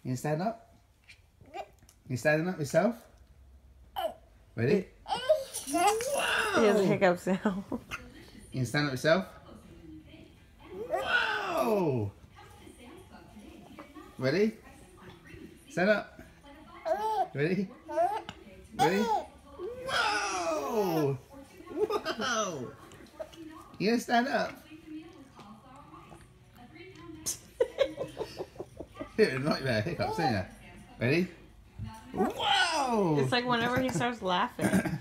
You stand up? You standing up yourself? Ready? He has a hiccup sound. You stand up yourself? Whoa! Ready? Stand up. Ready? Ready? Whoa! Whoa! You gonna stand up? You're not there. Hiccups, ain't you? Ready? Whoa! It's like whenever he starts laughing.